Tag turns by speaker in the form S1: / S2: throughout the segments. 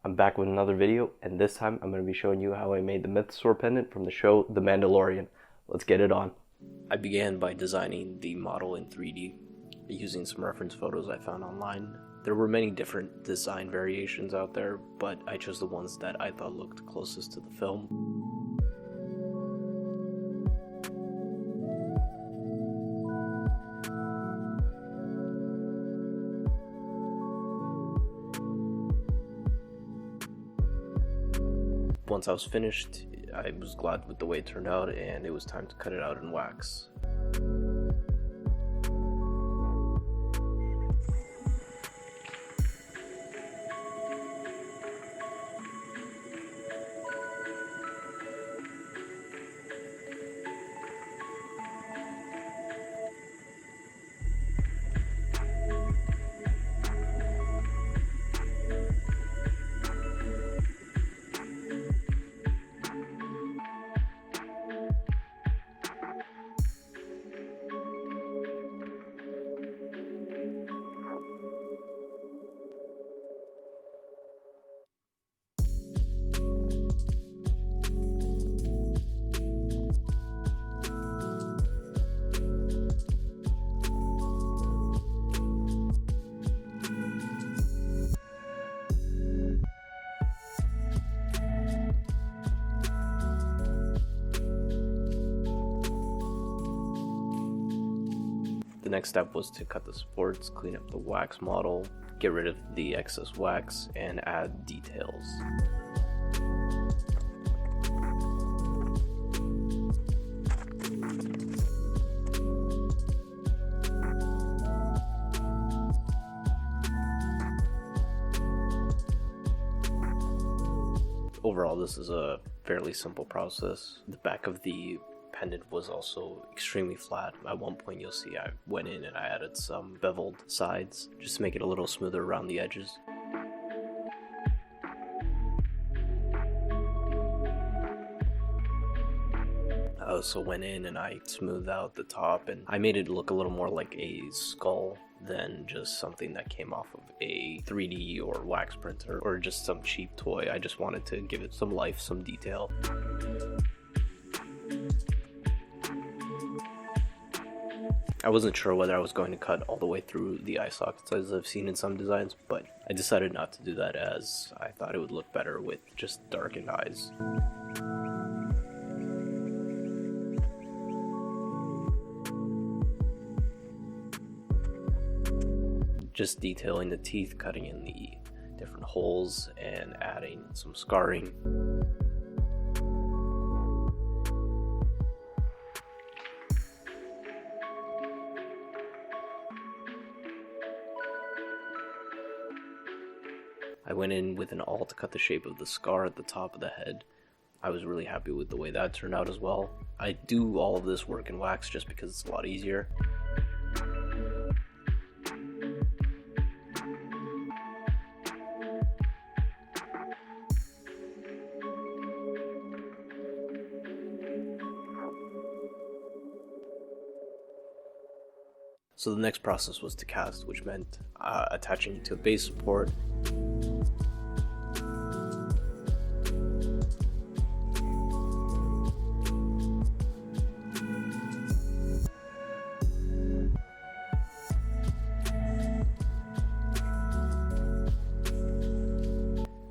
S1: I'm back with another video, and this time I'm going to be showing you how I made the Mythosaur pendant from the show The Mandalorian. Let's get it on. I began by designing the model in 3D, using some reference photos I found online. There were many different design variations out there, but I chose the ones that I thought looked closest to the film. Once I was finished, I was glad with the way it turned out, and it was time to cut it out in wax. The next step was to cut the supports, clean up the wax model, get rid of the excess wax, and add details. Overall, this is a fairly simple process. The back of the pendant was also extremely flat. At one point you'll see I went in and I added some beveled sides just to make it a little smoother around the edges. I also went in and I smoothed out the top, and I made it look a little more like a skull than just something that came off of a 3D or wax printer or just some cheap toy. I just wanted to give it some life, some detail. I wasn't sure whether I was going to cut all the way through the eye sockets as I've seen in some designs, but I decided not to do that as I thought it would look better with just darkened eyes. Just detailing the teeth, cutting in the different holes, and adding some scarring. I went in with an awl to cut the shape of the scar at the top of the head. I was really happy with the way that turned out as well. I do all of this work in wax just because it's a lot easier. So the next process was to cast, which meant attaching to a base support.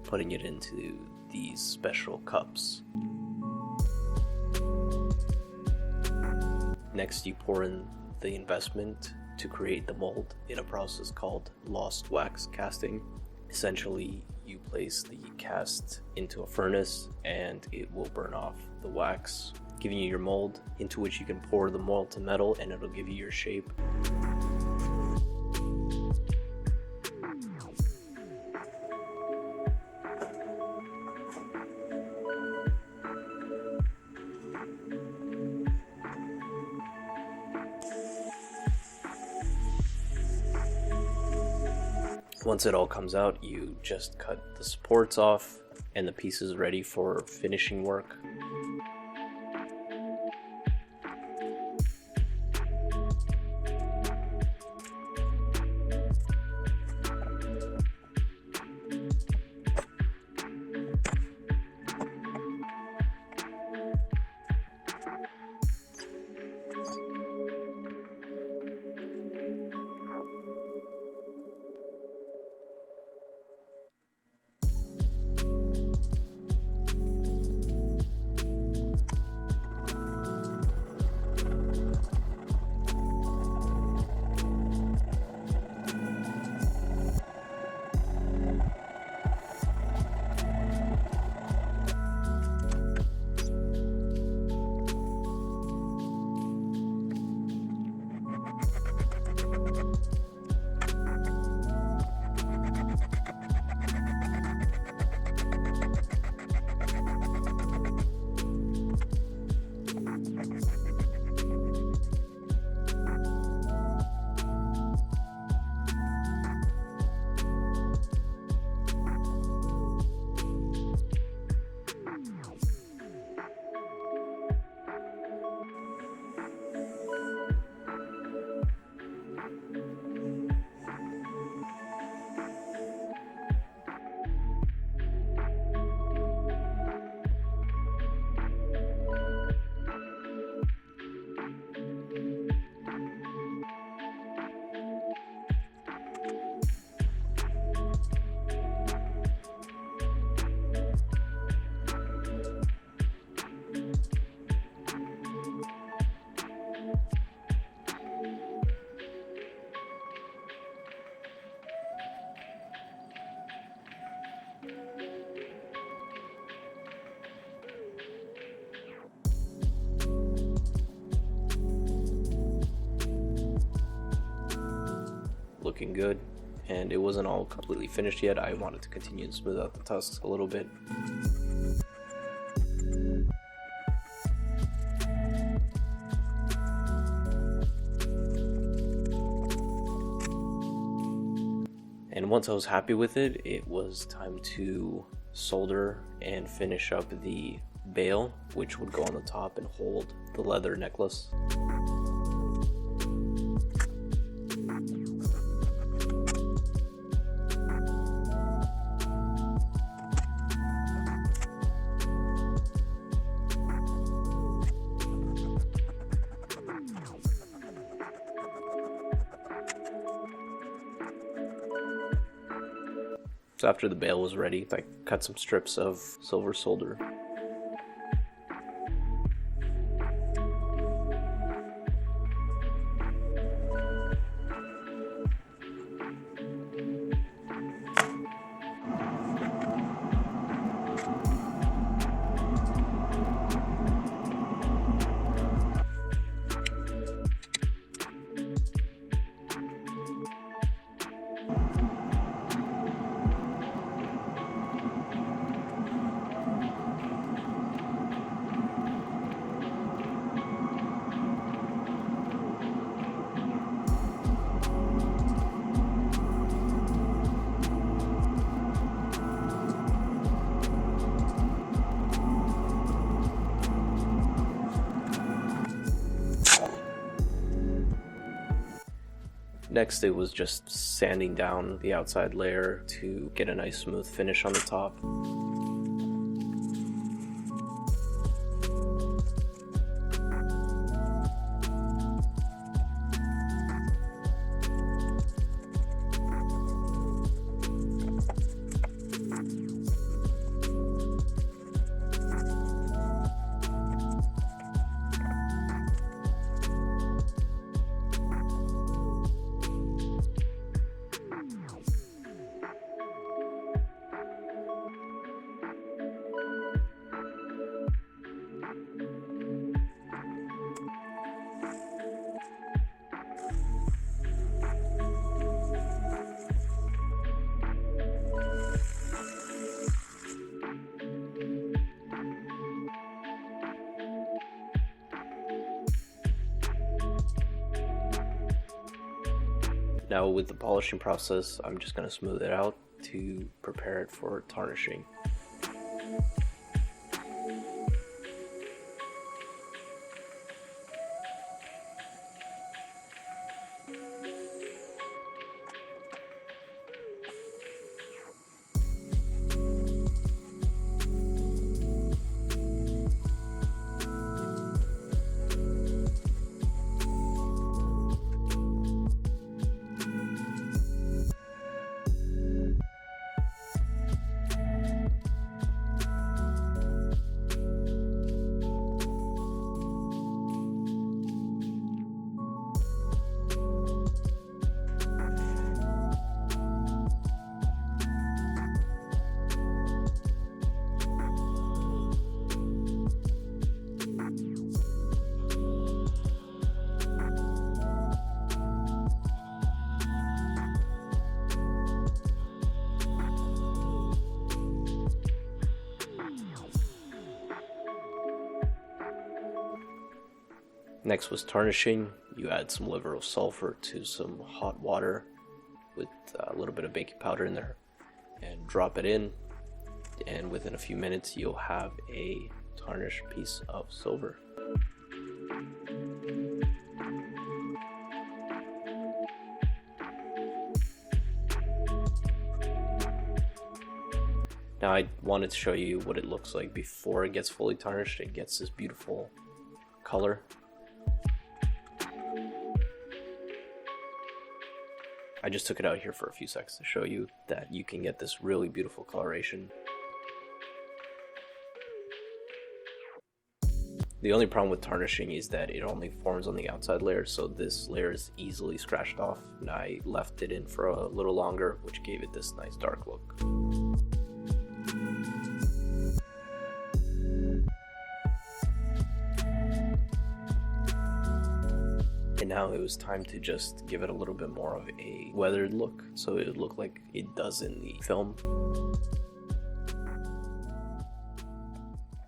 S1: Putting it into these special cups. Next, you pour in the investment to create the mold in a process called lost wax casting. Essentially, you place the cast into a furnace and it will burn off the wax, giving you your mold, into which you can pour the molten metal and it'll give you your shape. Once it all comes out, you just cut the supports off and the piece is ready for finishing work. looking good, and it wasn't all completely finished yet. I wanted to continue to smooth out the tusks a little bit. And once I was happy with it, it was time to solder and finish up the bail, which would go on the top and hold the leather necklace. So after the bail was ready, I cut some strips of silver solder. Next, it was just sanding down the outside layer to get a nice smooth finish on the top. Now with the polishing process, I'm just going to smooth it out to prepare it for tarnishing. Next was tarnishing. You add some liver of sulfur to some hot water with a little bit of baking powder in there and drop it in, and within a few minutes you'll have a tarnished piece of silver. Now I wanted to show you what it looks like before it gets fully tarnished. It gets this beautiful color. I just took it out here for a few seconds to show you that you can get this really beautiful coloration. The only problem with tarnishing is that it only forms on the outside layer, so this layer is easily scratched off, and I left it in for a little longer, which gave it this nice dark look. And now it was time to just give it a little bit more of a weathered look, so it would look like it does in the film.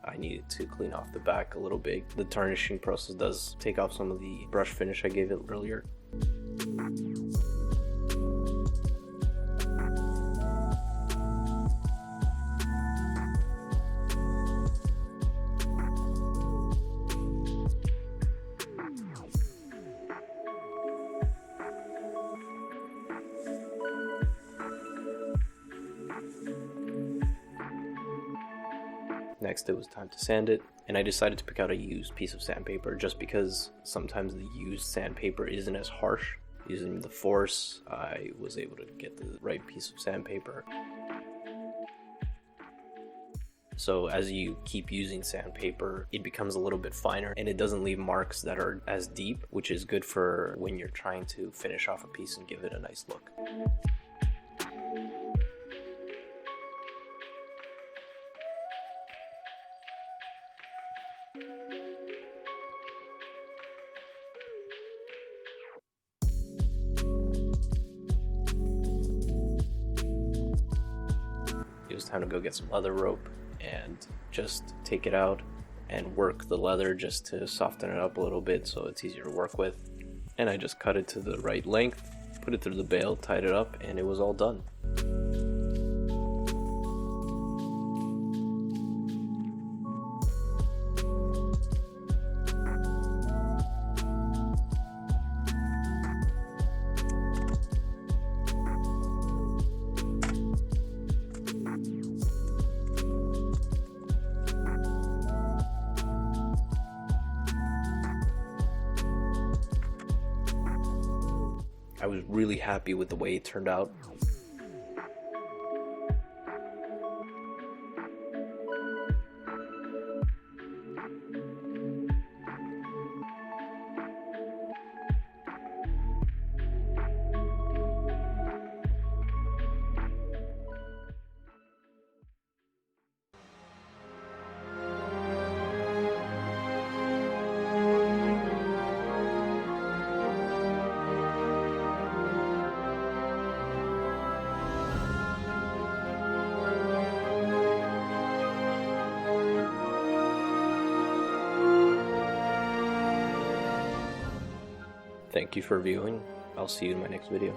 S1: I needed to clean off the back a little bit. The tarnishing process does take off some of the brush finish I gave it earlier. Next, it was time to sand it, and I decided to pick out a used piece of sandpaper just because sometimes the used sandpaper isn't as harsh. Using the force, I was able to get the right piece of sandpaper. So as you keep using sandpaper, it becomes a little bit finer and it doesn't leave marks that are as deep, which is good for when you're trying to finish off a piece and give it a nice look. It was time to go get some leather rope and just take it out and work the leather just to soften it up a little bit so it's easier to work with. And I just cut it to the right length, put it through the bale, tied it up, and it was all done. I was really happy with the way it turned out. Thank you for viewing. I'll see you in my next video.